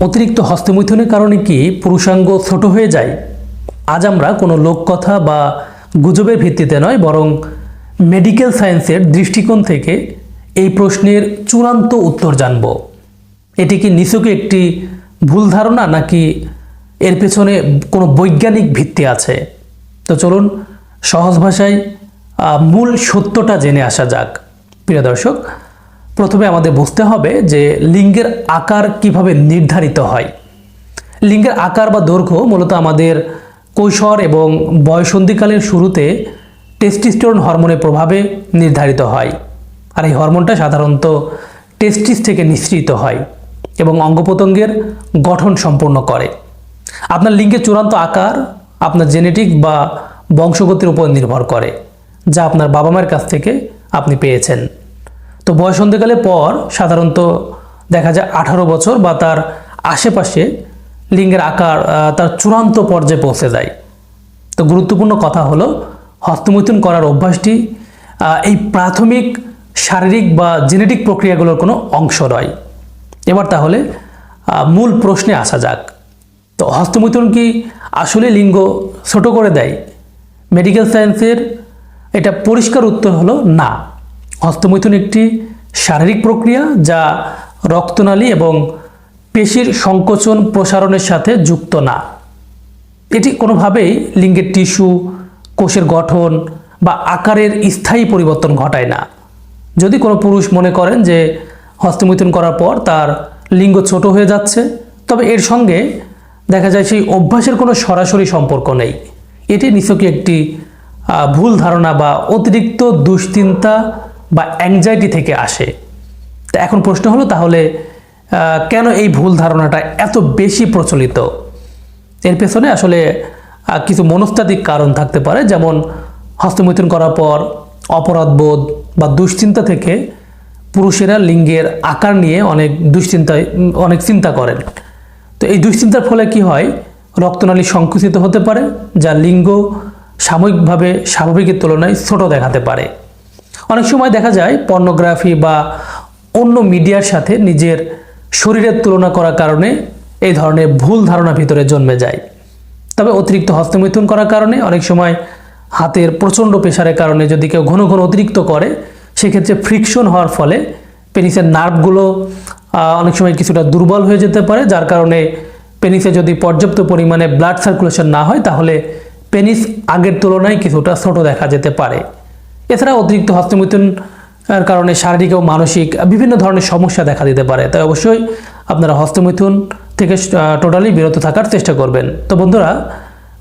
অতিরিক্ত হস্তমৈথুনের কারণে কি পুরুষাঙ্গ ছোট হয়ে যায়? আজ আমরা কোনো লোককথা বা গুজবের ভিত্তিতে নয়, বরং মেডিকেল সায়েন্সের দৃষ্টিকোণ থেকে এই প্রশ্নের চূড়ান্ত উত্তর জানব। এটি কি নিছকই একটি ভুল ধারণা, নাকি এর পেছনে কোনো বৈজ্ঞানিক ভিত্তি আছে? তো চলুন সহজ ভাষায় মূল সত্যটা জেনে আসা যাক। প্রিয় দর্শক, প্রথমে আমাদের বুঝতে হবে যে লিঙ্গের আকার কিভাবে নির্ধারিত হয়। লিঙ্গের আকার বা দৈর্ঘ্য মূলত আমাদের কৈশোর এবং বয়ঃসন্ধিকালের শুরুতে টেস্টোস্টেরন হরমোনের প্রভাবে নির্ধারিত হয়। আর এই হরমোনটা সাধারণত টেস্টিস থেকে নিঃসৃত হয় এবং অঙ্গপ্রত্যঙ্গের গঠন সম্পূর্ণ করে। আপনার লিঙ্গের চূড়ান্ত আকার আপনার জেনেটিক বা বংশগতির উপর নির্ভর করে, যা আপনার বাবা মায়ের কাছ থেকে আপনি পেয়েছেন। তো বয়ঃসন্ধিকালের পর সাধারণত দেখা যায় 18 বছর বা তার আশেপাশে লিঙ্গের আকার তার চূড়ান্ত পর্যায়ে পৌঁছে যায়। তো গুরুত্বপূর্ণ কথা হলো, হস্তমৈথুন করার অভ্যাসটি এই প্রাথমিক শারীরিক বা জেনেটিক প্রক্রিয়াগুলোর কোনো অংশ নয়। এবার তাহলে মূল প্রশ্নে আসা যাক। তো হস্তমৈথুন কি আসলে লিঙ্গ ছোট করে দেয়? মেডিকেল সায়েন্সের এটা পরিষ্কার উত্তর হলো না। হস্তমৈথুন একটি শারীরিক প্রক্রিয়া যা রক্তনালী এবং পেশির সংকোচন প্রসারণের সাথে যুক্ত না। এটি কোনোভাবেই লিঙ্গের টিস্যু, কোষের গঠন বা আকারের স্থায়ী পরিবর্তন ঘটায় না। যদি কোনো পুরুষ মনে করেন যে হস্তমৈথুন করার পর তার লিঙ্গ ছোট হয়ে যাচ্ছে, তবে এর সঙ্গে দেখা যায় সেই অভ্যাসের কোনো সরাসরি সম্পর্ক নেই। এটি নিছকই একটি ভুল ধারণা বা অতিরিক্ত দুশ্চিন্তা বা অ্যাংজাইটি থেকে আসে। তা এখন প্রশ্ন হলো, তাহলে কেন এই ভুল ধারণাটা এত বেশি প্রচলিত? এর পেছনে আসলে কিছু মনস্তাত্ত্বিক কারণ থাকতে পারে, যেমন হস্তমৈথুন করার পর অপরাধবোধ বা দুশ্চিন্তা থেকে পুরুষেরা লিঙ্গের আকার নিয়ে অনেক চিন্তা করেন। তো এই দুশ্চিন্তার ফলে কি হয়, রক্তনালী সংকুচিত হতে পারে, যা লিঙ্গ সাময়িকভাবে স্বাভাবিকের তুলনায় ছোট দেখাতে পারে। অনেক সময় দেখা যায় পর্নোগ্রাফি বা অন্য মিডিয়ার সাথে নিজের শরীরের তুলনা করার কারণে এই ধরনের ভুল ধারণা ভিতরে জন্মে যায়। তবে অতিরিক্ত হস্তমৈথুন করার কারণে অনেক সময় হাতের প্রচণ্ড প্রেসারের কারণে যদি কেউ ঘন ঘন অতিরিক্ত করে, সেক্ষেত্রে ফ্রিকশন হওয়ার ফলে পেনিসের নার্ভগুলো অনেক সময় কিছুটা দুর্বল হয়ে যেতে পারে, যার কারণে পেনিসে যদি পর্যাপ্ত পরিমাণে ব্লাড সার্কুলেশন না হয়, তাহলে পেনিস আগের তুলনায় কিছুটা ছোট দেখা যেতে পারে। এছাড়া অতিরিক্ত হস্তমৈথুন কারণে শারীরিক ও মানসিক বিভিন্ন ধরনের সমস্যা দেখা দিতে পারে। তাই অবশ্যই আপনারা হস্তমৈথুন থেকে টোটালি বিরত থাকার চেষ্টা করবেন। তো বন্ধুরা,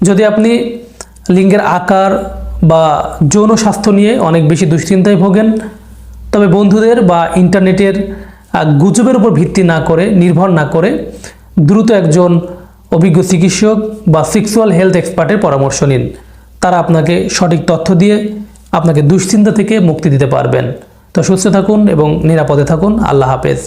যদি আপনি লিঙ্গের আকার বা যৌন স্বাস্থ্য নিয়ে অনেক বেশি দুশ্চিন্তায় ভোগেন, তবে বন্ধুদের বা ইন্টারনেটের গুজবের উপর ভিত্তি না করে, নির্ভর না করে দ্রুত একজন অভিজ্ঞ চিকিৎসক বা সেক্সুয়াল হেলথ এক্সপার্টের পরামর্শ নিন। তারা আপনাকে সঠিক তথ্য দিয়ে আপনাকে দুশ্চিন্তা থেকে মুক্তি দিতে পারবেন। তো সুস্থ থাকুন এবং নিরাপদে থাকুন। আল্লাহ হাফেজ।